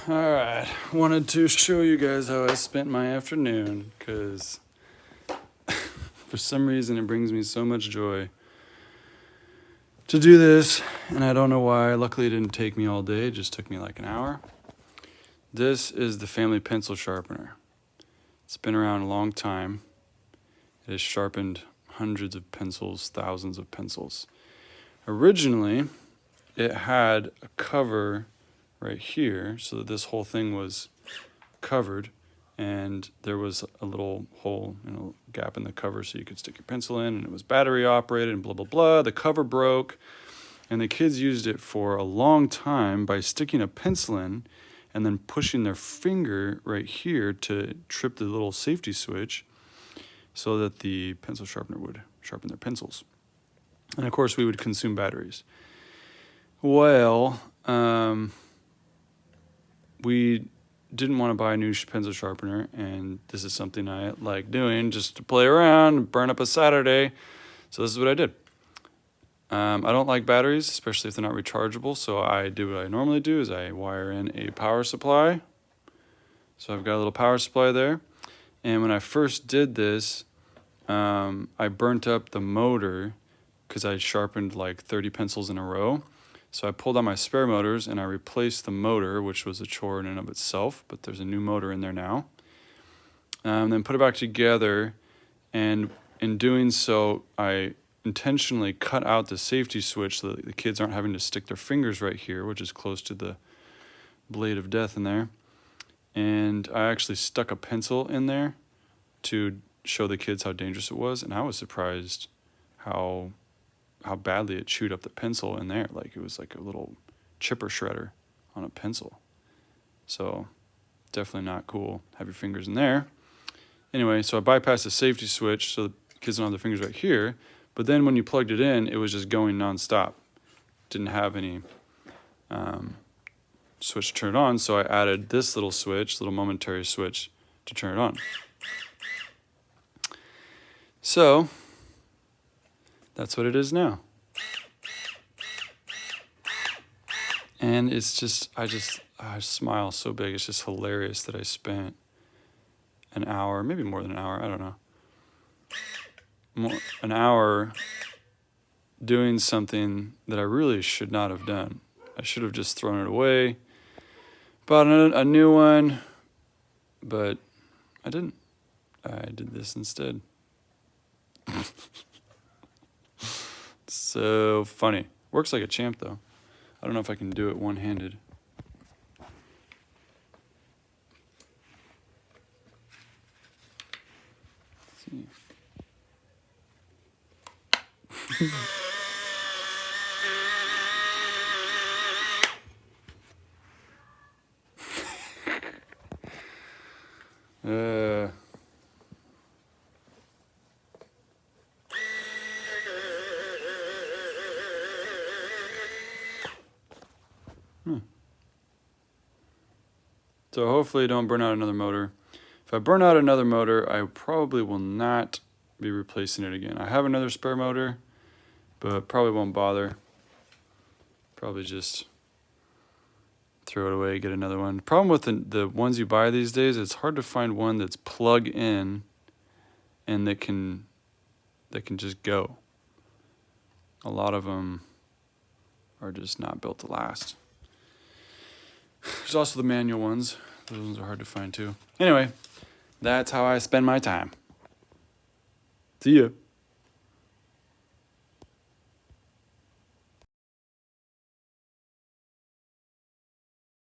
Alright, wanted to show you guys how I spent my afternoon, because for some reason it brings me so much joy to do this, and I don't know why. Luckily it didn't take me all day, it just took me like an hour. This is the family pencil sharpener. It's been around a long time. It has sharpened hundreds of pencils, thousands of pencils. Originally, it had a cover right here, so that this whole thing was covered, and there was a little hole, gap in the cover so you could stick your pencil in, and it was battery operated and blah blah blah. The cover broke, and the kids used it for a long time by sticking a pencil in and then pushing their finger right here to trip the little safety switch so that the pencil sharpener would sharpen their pencils. And of course we would consume batteries. Well, we didn't want to buy a new pencil sharpener, and this is something I like doing just to play around, burn up a Saturday. So this is what I did. I don't like batteries, especially if they're not rechargeable, so I do what I normally do is I wire in a power supply. So I've got a little power supply there. And when I first did this, I burnt up the motor because I sharpened like 30 pencils in a row. So I pulled out my spare motors and I replaced the motor, which was a chore in and of itself, but there's a new motor in there now. Then put it back together, and in doing so, I intentionally cut out the safety switch so that the kids aren't having to stick their fingers right here, which is close to the blade of death in there. And I actually stuck a pencil in there to show the kids how dangerous it was, and I was surprised how badly it chewed up the pencil in there. Like it was like a little chipper shredder on a pencil. So definitely not cool. Have your fingers in there. Anyway, so I bypassed the safety switch so the kids don't have their fingers right here. But then when you plugged it in, it was just going nonstop. Didn't have any switch to turn it on, so I added this little switch, little momentary switch, to turn it on. So that's what it is now. And it's just, I smile so big. It's just hilarious that I spent an hour, maybe more than an hour, I don't know. An hour doing something that I really should not have done. I should have just thrown it away, bought a new one, but I didn't. I did this instead. So funny. Works like a champ though. I don't know if I can do it one-handed. Let's see. So hopefully don't burn out another motor. If I burn out another motor, I probably will not be replacing it again. I have another spare motor, but probably won't bother. Probably just throw it away, get another one. The problem with the ones you buy these days, it's hard to find one that's plug in and that can just go. A lot of them are just not built to last. There's also the manual ones. Those ones are hard to find too. Anyway, that's how I spend my time. See ya.